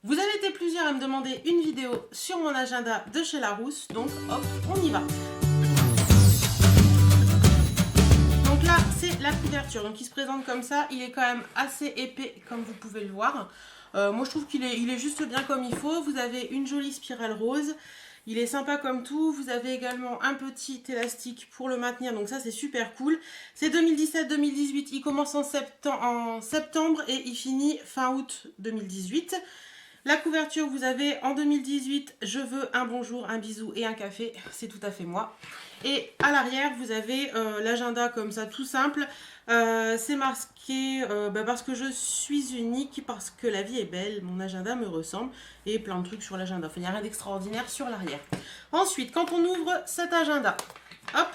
Vous avez été plusieurs à me demander une vidéo sur mon agenda de chez Larousse, donc hop, on y va. Donc là, c'est la couverture, donc il se présente comme ça, il est quand même assez épais comme vous pouvez le voir. Moi je trouve qu'il est juste bien comme il faut. Vous avez une jolie spirale rose. Il est sympa comme tout. Vous avez également un petit élastique pour le maintenir. Donc ça, c'est super cool. C'est 2017-2018. Il commence en septembre et il finit fin août 2018. La couverture, vous avez en 2018, je veux un bonjour, un bisou et un café. C'est tout à fait moi. Et à l'arrière, vous avez l'agenda comme ça, tout simple. C'est marqué parce que je suis unique, parce que la vie est belle, mon agenda me ressemble. Et plein de trucs sur l'agenda. Il n'y a rien d'extraordinaire sur l'arrière. Ensuite, quand on ouvre cet agenda, hop.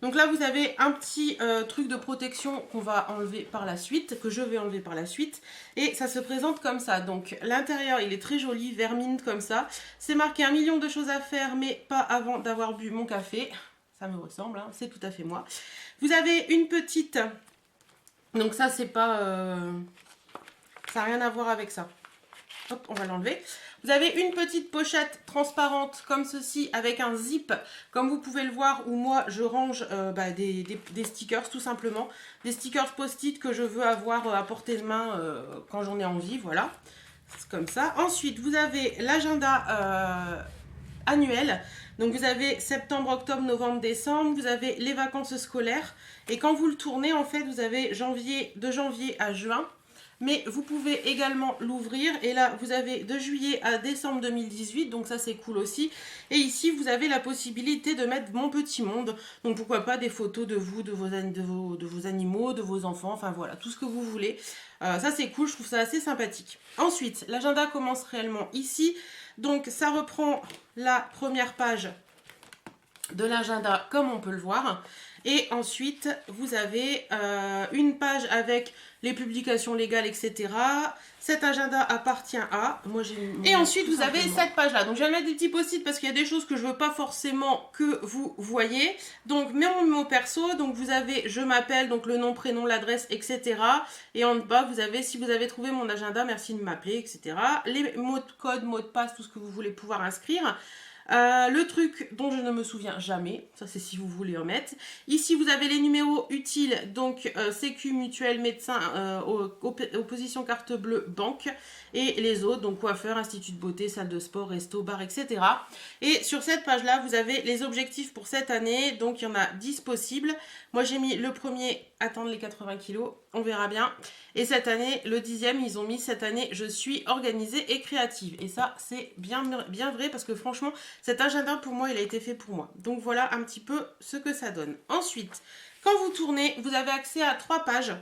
Donc là, vous avez un petit truc de protection qu'on va enlever par la suite, que je vais enlever par la suite. Et ça se présente comme ça. Donc l'intérieur, il est très joli, vermine comme ça. C'est marqué 1 million de choses à faire, mais pas avant d'avoir bu mon café. Ça me ressemble, hein, c'est tout à fait moi. Vous avez une petite... Donc ça, c'est pas... Ça n'a rien à voir avec ça. Hop, on va l'enlever. Vous avez une petite pochette transparente comme ceci avec un zip, comme vous pouvez le voir, où moi je range des stickers tout simplement. Des stickers post-it que je veux avoir à portée de main quand j'en ai envie, voilà. C'est comme ça. Ensuite, vous avez l'agenda annuel. Donc vous avez septembre, octobre, novembre, décembre. Vous avez les vacances scolaires. Et quand vous le tournez, en fait, vous avez de janvier à juin. Mais vous pouvez également l'ouvrir et là vous avez de juillet à décembre 2018, donc ça c'est cool aussi. Et ici vous avez la possibilité de mettre mon petit monde, donc pourquoi pas des photos de vous, de vos animaux, de vos enfants, enfin voilà, tout ce que vous voulez. Ça c'est cool, je trouve ça assez sympathique. Ensuite, l'agenda commence réellement ici, donc ça reprend la première page de l'agenda comme on peut le voir. Et ensuite, vous avez une page avec les publications légales, etc. Cet agenda appartient à... Moi, et ensuite, vous avez cette page-là. Donc, je vais mettre des petits post-it parce qu'il y a des choses que je ne veux pas forcément que vous voyez. Donc, mon mot perso. Donc, vous avez je m'appelle, donc le nom, prénom, l'adresse, etc. Et en bas, vous avez si vous avez trouvé mon agenda, merci de m'appeler, etc. Les mots de code, mots de passe, tout ce que vous voulez pouvoir inscrire. Le truc dont je ne me souviens jamais, ça c'est si vous voulez en mettre. Ici vous avez les numéros utiles, donc sécu, mutuelle, médecin, opposition carte bleue, banque, et les autres, donc coiffeur, institut de beauté, salle de sport, resto, bar, etc. Et sur cette page là vous avez les objectifs pour cette année, donc il y en a 10 possibles. Moi j'ai mis le premier, atteindre les 80 kilos, on verra bien. Et cette année, le 10e, ils ont mis cette année, je suis organisée et créative. Et ça, c'est bien vrai parce que franchement, cet agenda pour moi, il a été fait pour moi. Donc voilà un petit peu ce que ça donne. Ensuite, quand vous tournez, vous avez accès à 3 pages.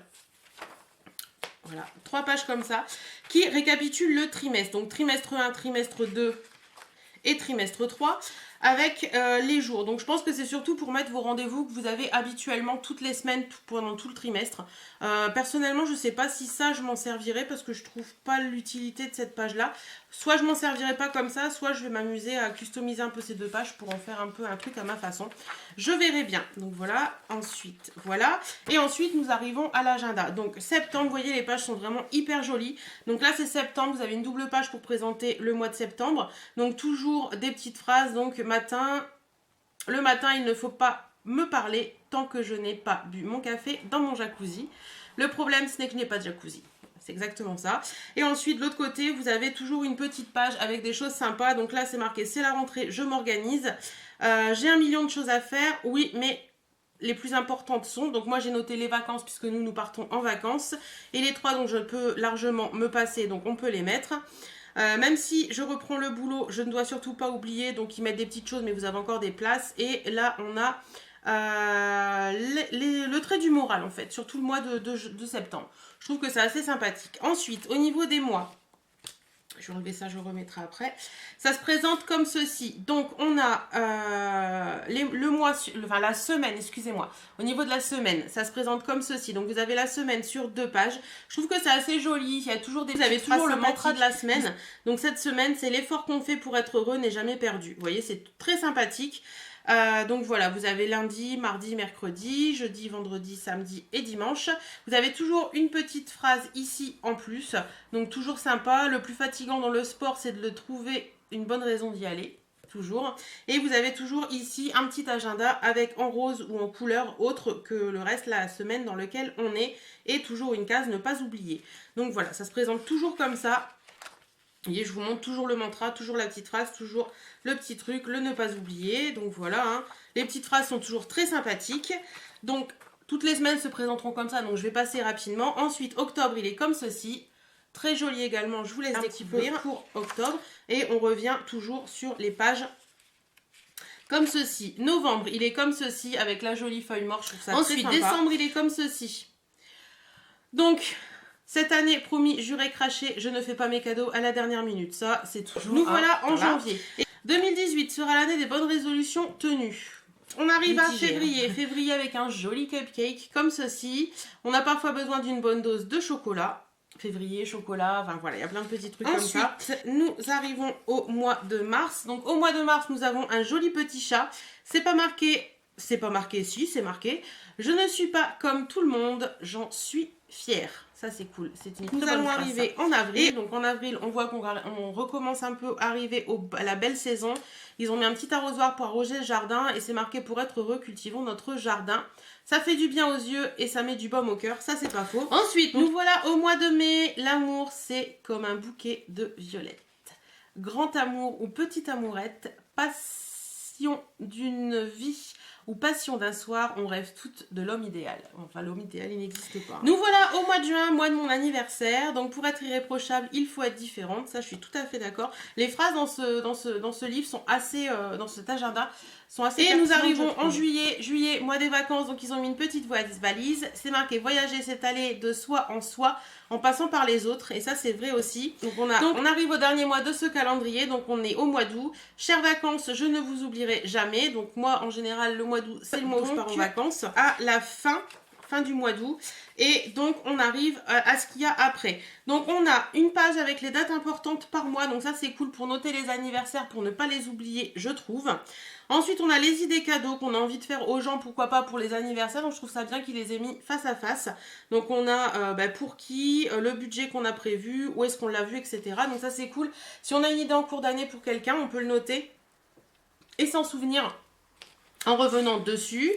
Voilà, 3 pages comme ça, qui récapitulent le trimestre. Donc trimestre 1, trimestre 2 et trimestre 3. Avec les jours. Donc je pense que c'est surtout pour mettre vos rendez-vous que vous avez habituellement toutes les semaines pendant tout le trimestre. Personnellement, je ne sais pas si ça, je m'en servirai parce que je trouve pas l'utilité de cette page-là. Soit je m'en servirai pas comme ça, soit je vais m'amuser à customiser un peu ces 2 pages pour en faire un peu un truc à ma façon. Je verrai bien. Donc voilà, ensuite, voilà. Et ensuite, nous arrivons à l'agenda. Donc septembre, vous voyez, les pages sont vraiment hyper jolies. Donc là, c'est septembre, vous avez une double page pour présenter le mois de septembre. Donc toujours des petites phrases, donc le matin, il ne faut pas me parler tant que je n'ai pas bu mon café dans mon jacuzzi. Le problème, ce n'est que je n'ai pas de jacuzzi. C'est exactement ça. Et ensuite, de l'autre côté, vous avez toujours une petite page avec des choses sympas. Donc là, c'est marqué, c'est la rentrée, je m'organise. J'ai 1 million de choses à faire. Oui, mais les plus importantes sont, donc moi j'ai noté les vacances puisque nous partons en vacances. Et les 3 dont je peux largement me passer, donc on peut les mettre. Même si je reprends le boulot, je ne dois surtout pas oublier, donc ils mettent des petites choses, mais vous avez encore des places. Et là, on a le trait du moral, en fait, sur tout le mois de septembre. Je trouve que c'est assez sympathique. Ensuite, au niveau des mois, je vais enlever ça, je le remettrai après. Ça se présente comme ceci. Donc, on a la semaine, excusez-moi. Au niveau de la semaine, ça se présente comme ceci. Donc, vous avez la semaine sur 2 pages. Je trouve que c'est assez joli. Il y a toujours vous avez toujours le mantra de la semaine. Donc, cette semaine, c'est l'effort qu'on fait pour être heureux n'est jamais perdu. Vous voyez, c'est très sympathique. Donc voilà, vous avez lundi, mardi, mercredi, jeudi, vendredi, samedi et dimanche. Vous avez toujours une petite phrase ici en plus, donc toujours sympa. Le plus fatigant dans le sport, c'est de le trouver une bonne raison d'y aller. Toujours. Et vous avez toujours ici un petit agenda avec en rose ou en couleur autre que le reste la semaine dans lequel on est. Et toujours une case ne pas oublier. Donc voilà, ça se présente toujours comme ça. Vous voyez, je vous montre toujours le mantra, toujours la petite phrase, toujours le petit truc, le ne pas oublier. Donc voilà, hein. Les petites phrases sont toujours très sympathiques. Donc toutes les semaines se présenteront comme ça, donc je vais passer rapidement. Ensuite, octobre, il est comme ceci. Très joli également, je vous laisse découvrir pour octobre. Et on revient toujours sur les pages comme ceci. Novembre, il est comme ceci avec la jolie feuille morte. Je trouve ça ensuite, très sympa. Décembre, il est comme ceci. Donc, cette année, promis, juré, craché, je ne fais pas mes cadeaux à la dernière minute. Ça, c'est toujours. Nous voilà en janvier. Et 2018 sera l'année des bonnes résolutions tenues. On arrive à février. Février avec un joli cupcake comme ceci. On a parfois besoin d'une bonne dose de chocolat. Février, chocolat, enfin voilà, il y a plein de petits trucs ensuite, comme ça. Nous arrivons au mois de mars. Donc au mois de mars, nous avons un joli petit chat. C'est pas marqué, si, c'est marqué. Je ne suis pas comme tout le monde, j'en suis fière. Ça c'est cool. Nous allons arriver en avril. Et donc en avril, on voit qu'on recommence un peu à arriver à la belle saison. Ils ont mis un petit arrosoir pour arroser le jardin et c'est marqué pour être heureux, cultivons notre jardin. Ça fait du bien aux yeux et ça met du baume au cœur, ça c'est pas faux. Ensuite, nous voilà au mois de mai. L'amour, c'est comme un bouquet de violettes. Grand amour ou petite amourette, passion d'une vie ou passion d'un soir, on rêve toutes de l'homme idéal. Enfin, l'homme idéal, il n'existe pas. Nous voilà au mois de juin, mois de mon anniversaire. Donc, pour être irréprochable, il faut être différente. Ça, je suis tout à fait d'accord. Les phrases dans ce livre sont assez, dans cet agenda, sont assez. Et nous arrivons en juillet, mois des vacances. Donc, ils ont mis une petite valise. C'est marqué voyager, c'est aller de soi en soi, en passant par les autres. Et ça, c'est vrai aussi. Donc, on arrive au dernier mois de ce calendrier. Donc, on est au mois d'août. Chères vacances, je ne vous oublierai jamais. Donc, moi, en général, le mois d'août, c'est le mois où je pars en vacances. À la fin du mois d'août. Et donc, on arrive à ce qu'il y a après. Donc, on a une page avec les dates importantes par mois. Donc, ça, c'est cool pour noter les anniversaires, pour ne pas les oublier, je trouve. Ensuite, on a les idées cadeaux qu'on a envie de faire aux gens, pourquoi pas pour les anniversaires. Donc, je trouve ça bien qu'ils les aient mis face à face. Donc, on a pour qui, le budget qu'on a prévu, où est-ce qu'on l'a vu, etc. Donc, ça, c'est cool. Si on a une idée en cours d'année pour quelqu'un, on peut le noter et s'en souvenir en revenant dessus.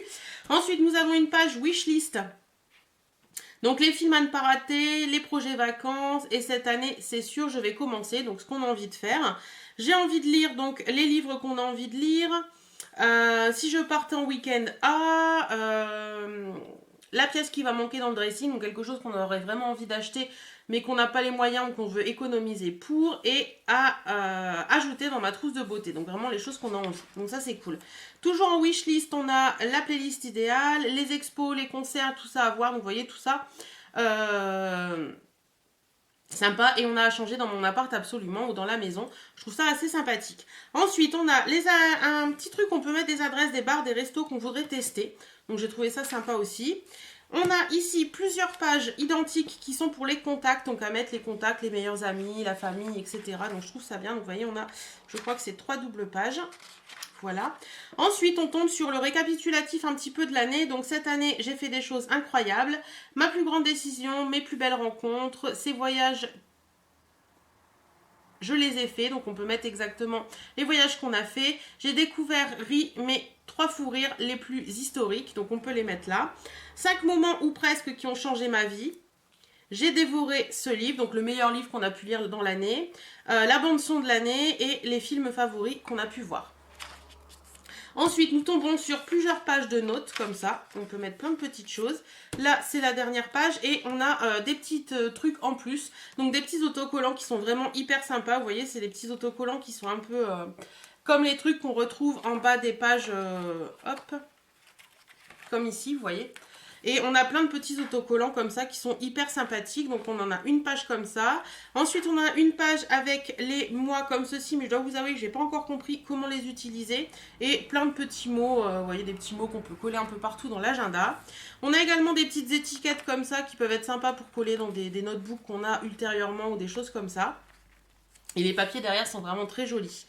Ensuite, nous avons une page wishlist. Donc, les films à ne pas rater, les projets vacances. Et cette année, c'est sûr, je vais commencer. Donc, ce qu'on a envie de faire. J'ai envie de lire donc les livres qu'on a envie de lire. Si je partais en week-end la pièce qui va manquer dans le dressing, donc quelque chose qu'on aurait vraiment envie d'acheter mais qu'on n'a pas les moyens ou qu'on veut économiser pour, et à ajouter dans ma trousse de beauté. Donc vraiment les choses qu'on a envie. Donc ça c'est cool. Toujours en wishlist, on a la playlist idéale, les expos, les concerts, tout ça à voir. Donc vous voyez tout ça. Sympa, et on a à changer dans mon appart absolument, ou dans la maison. Je trouve ça assez sympathique. Ensuite, on a un petit truc, on peut mettre des adresses des bars, des restos qu'on voudrait tester. Donc j'ai trouvé ça sympa aussi. On a ici plusieurs pages identiques qui sont pour les contacts. Donc à mettre les contacts, les meilleurs amis, la famille, etc. Donc je trouve ça bien. Donc vous voyez, on a, je crois que c'est 3 doubles pages. Voilà. Ensuite, on tombe sur le récapitulatif un petit peu de l'année. Donc, cette année, j'ai fait des choses incroyables. Ma plus grande décision, mes plus belles rencontres, ces voyages, je les ai faits. Donc, on peut mettre exactement les voyages qu'on a fait. J'ai découvert, mes 3 fous rires les plus historiques. Donc, on peut les mettre là. 5 moments ou presque qui ont changé ma vie. J'ai dévoré ce livre, donc le meilleur livre qu'on a pu lire dans l'année. La bande-son de l'année et les films favoris qu'on a pu voir. Ensuite, nous tombons sur plusieurs pages de notes, comme ça. On peut mettre plein de petites choses. Là, c'est la dernière page et on a des petits trucs en plus. Donc, des petits autocollants qui sont vraiment hyper sympas. Vous voyez, c'est des petits autocollants qui sont un peu comme les trucs qu'on retrouve en bas des pages. Hop, comme ici, vous voyez. Et on a plein de petits autocollants comme ça qui sont hyper sympathiques. Donc on en a une page comme ça. Ensuite on a une page avec les mois comme ceci. Mais je dois vous avouer que j'ai pas encore compris comment les utiliser. Et plein de petits mots. Vous voyez, des petits mots qu'on peut coller un peu partout dans l'agenda. On a également des petites étiquettes comme ça qui peuvent être sympas pour coller dans des notebooks qu'on a ultérieurement ou des choses comme ça. Et les papiers derrière sont vraiment très jolis.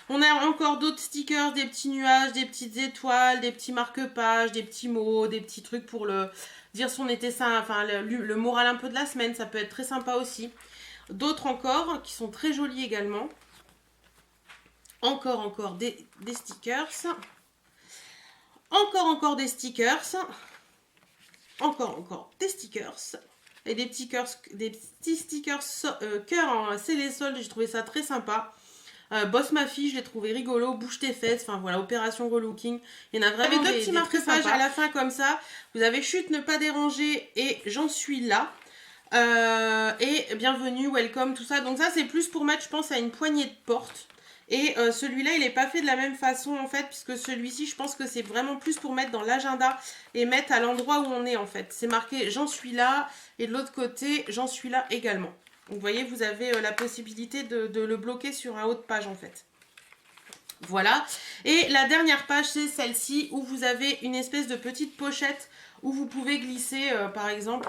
On a encore d'autres stickers, des petits nuages, des petites étoiles, des petits marque-pages, des petits mots, des petits trucs pour dire son été sain, enfin le moral un peu de la semaine, ça peut être très sympa aussi. D'autres encore qui sont très jolis également. Encore des stickers. Encore des stickers. Encore des stickers. Et des petits stickers cœur en scellé solde, j'ai trouvé ça très sympa. Boss ma fille, je l'ai trouvé rigolo. Bouge tes fesses, enfin voilà, opération relooking. Il y en a vraiment deux petits marque-pages à la fin comme ça. Vous avez chute, ne pas déranger et j'en suis là. Et bienvenue, welcome, tout ça. Donc ça c'est plus pour mettre, je pense, à une poignée de porte. Et celui-là, il n'est pas fait de la même façon en fait, puisque celui-ci, je pense que c'est vraiment plus pour mettre dans l'agenda et mettre à l'endroit où on est en fait. C'est marqué j'en suis là et de l'autre côté, j'en suis là également. Vous voyez, vous avez la possibilité de le bloquer sur un haut de page en fait. Voilà. Et la dernière page, c'est celle-ci où vous avez une espèce de petite pochette où vous pouvez glisser par exemple...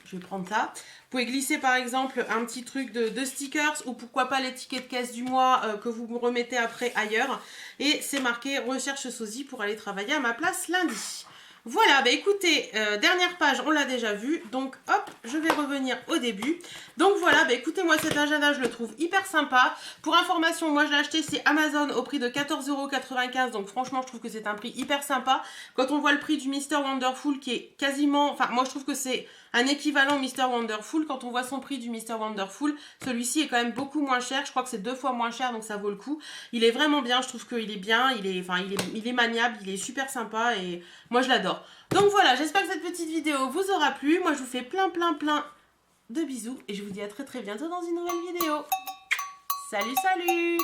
je vais prendre ça. Vous pouvez glisser par exemple un petit truc de stickers ou pourquoi pas les tickets de caisse du mois que vous remettez après ailleurs. Et c'est marqué recherche sosie pour aller travailler à ma place lundi. Voilà, bah écoutez, dernière page, on l'a déjà vu. Donc hop, je vais revenir au début. Donc voilà, bah écoutez, moi cet agenda, je le trouve hyper sympa. Pour information, moi je l'ai acheté, c'est Amazon au prix de 14,95 €. Donc franchement, je trouve que c'est un prix hyper sympa. Quand on voit le prix du Mr Wonderful qui est quasiment... Enfin, moi je trouve que c'est un équivalent Mr Wonderful. Quand on voit son prix du Mr Wonderful, celui-ci est quand même beaucoup moins cher. Je crois que c'est 2 fois moins cher, donc ça vaut le coup. Il est vraiment bien, je trouve qu'il est bien. Il est maniable, il est super sympa et moi je l'adore. Donc voilà, j'espère que cette petite vidéo vous aura plu. Moi je vous fais plein de bisous et je vous dis à très bientôt dans une nouvelle vidéo. Salut, salut!